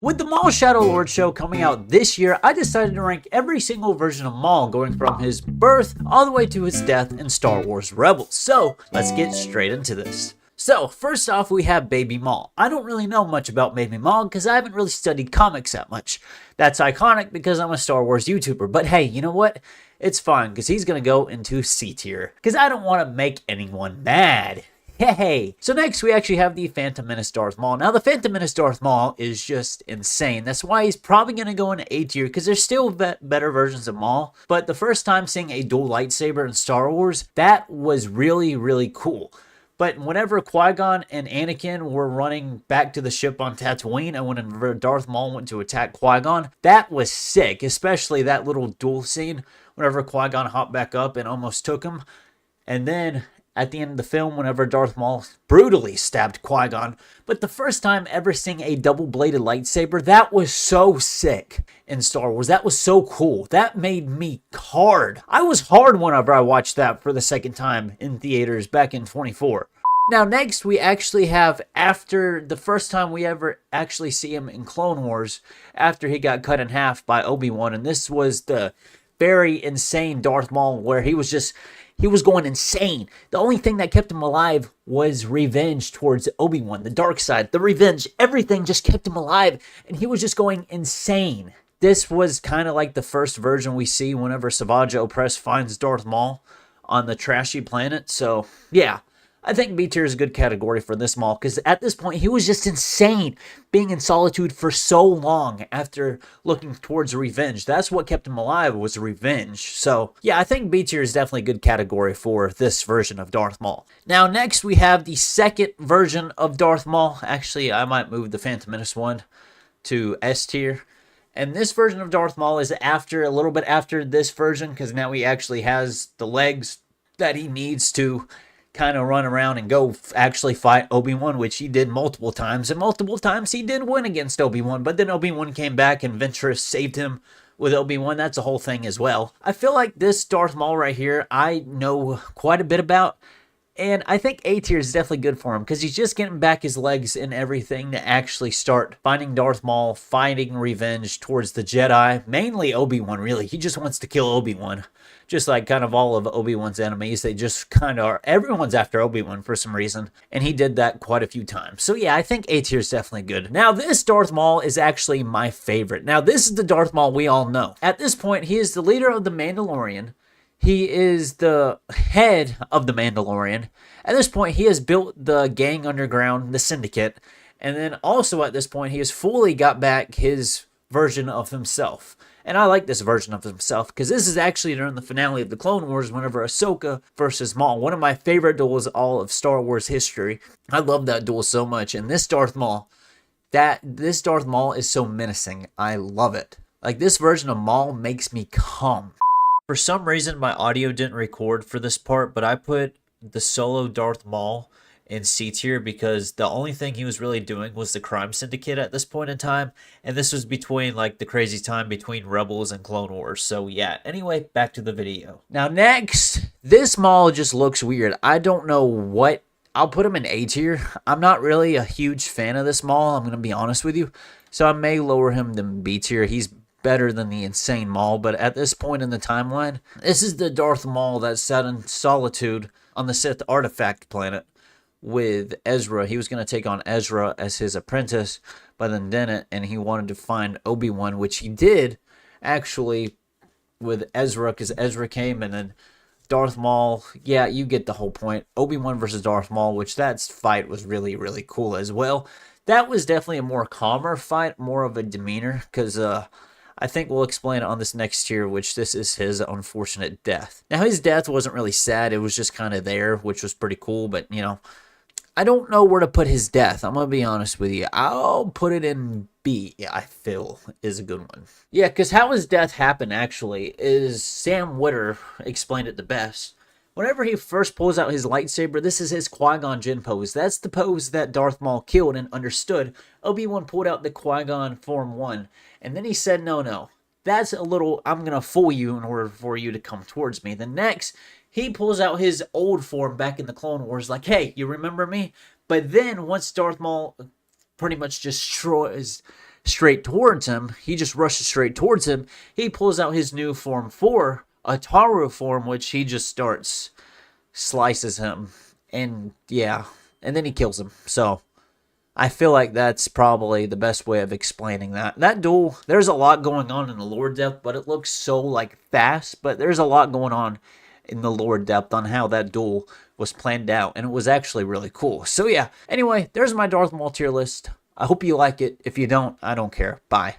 With the Maul Shadow Lord show coming out this year, I decided to rank every single version of Maul going from his birth all the way to his death in Star Wars Rebels. So let's get straight into this. So first off, we have Baby Maul. I don't really know much about Baby Maul because I haven't really studied comics that much. That's ironic because I'm a Star Wars YouTuber, but hey, you know what? It's fine because he's going to go into C tier because I don't want to make anyone mad. Hey! So next we actually have the Phantom Menace Darth Maul. Now the Phantom Menace Darth Maul is just insane. That's why he's probably going to go into A tier because there's still better versions of Maul. But the first time seeing a dual lightsaber in Star Wars, that was really, really cool. But whenever Qui-Gon and Anakin were running back to the ship on Tatooine and whenever Darth Maul went to attack Qui-Gon, that was sick. Especially that little duel scene whenever Qui-Gon hopped back up and almost took him. And then at the end of the film, whenever Darth Maul brutally stabbed Qui-Gon. But the first time ever seeing a double-bladed lightsaber, that was so sick in Star Wars. That was so cool. That made me hard. I was hard whenever I watched that for the second time in theaters back in 24. Now next we actually have, after the first time we ever actually see him in Clone Wars, after he got cut in half by Obi-Wan, and this was the very insane Darth Maul where he was going insane. The only thing that kept him alive was revenge towards Obi-Wan, the dark side, the revenge, everything just kept him alive, and he was just going insane. This was kind of like the first version we see whenever Savage Opress finds Darth Maul on the trashy planet. So, yeah. I think B tier is a good category for this Maul because at this point he was just insane being in solitude for so long after looking towards revenge. That's what kept him alive, was revenge. So yeah, I think B tier is definitely a good category for this version of Darth Maul. Now next we have the second version of Darth Maul. Actually, I might move the Phantom Menace one to S tier. And this version of Darth Maul is a little bit after this version because now he actually has the legs that he needs to kind of run around and go actually fight Obi-Wan, which he did multiple times, and multiple times he did win against Obi-Wan, but then Obi-Wan came back and Ventress saved him with Obi-Wan. That's a whole thing as well. I feel like this Darth Maul right here, I know quite a bit about, and I think A tier is definitely good for him because he's just getting back his legs and everything to actually start finding Darth Maul, fighting revenge towards the Jedi, mainly Obi-Wan, really. He just wants to kill Obi-Wan. Just like kind of all of Obi-Wan's enemies, they just kind of are, everyone's after Obi-Wan for some reason, and he did that quite a few times. So yeah, I think A tier is definitely good. Now this Darth Maul is actually my favorite. Now this is the Darth Maul we all know. At this point, he is the leader of the Mandalorian. He is the head of the Mandalorian. At this point, he has built the gang underground, the Syndicate, and then also at this point, he has fully got back his version of himself. And I like this version of himself because this is actually during the finale of the Clone Wars whenever Ahsoka versus Maul. One of my favorite duels all of Star Wars history. I love that duel so much. And this Darth Maul is so menacing. I love it. Like this version of Maul makes me calm. For some reason, my audio didn't record for this part, but I put the solo Darth Maul in C tier because the only thing he was really doing was the crime syndicate at this point in time, and this was between like the crazy time between Rebels and Clone Wars. So yeah, anyway, back to the video. Now next, this Maul just looks weird. I don't know what, I'll put him in A tier. I'm not really a huge fan of this Maul, I'm gonna be honest with you, so I may lower him than B tier. He's better than the insane Maul, but at this point in the timeline, this is the Darth Maul that sat in solitude on the Sith artifact planet with Ezra. He was going to take on Ezra as his apprentice, but then didn't, and he wanted to find Obi-Wan, which he did actually with Ezra, because Ezra came, and then Darth Maul, yeah, you get the whole point. Obi-Wan versus Darth Maul, which that fight was really, really cool as well. That was definitely a more calmer fight, more of a demeanor, because I think we'll explain it on this next tier, which this is his unfortunate death. Now, his death wasn't really sad. It was just kind of there, which was pretty cool, but, you know, I don't know where to put his death. I'm going to be honest with you. I'll put it in B, I feel, is a good one. Yeah, because how his death happened, actually, is Sam Witwer explained it the best. Whenever he first pulls out his lightsaber, this is his Qui-Gon Jinn pose. That's the pose that Darth Maul killed and understood. Obi-Wan pulled out the Qui-Gon Form 1, and then he said, no, that's a little, I'm going to fool you in order for you to come towards me. The next, he pulls out his old form back in the Clone Wars, like, hey, you remember me? But then, once Darth Maul pretty much destroys straight towards him. He just rushes straight towards him. He pulls out his new Form 4, a Taru form, which he just starts, slices him. And yeah, and then he kills him. So I feel like that's probably the best way of explaining that. That duel, there's a lot going on in the lore depth, but it looks so like fast. But there's a lot going on in the lore depth on how that duel was planned out, and it was actually really cool. So yeah, anyway, there's my Darth Maul tier list. I hope you like it. If you don't, I don't care. Bye.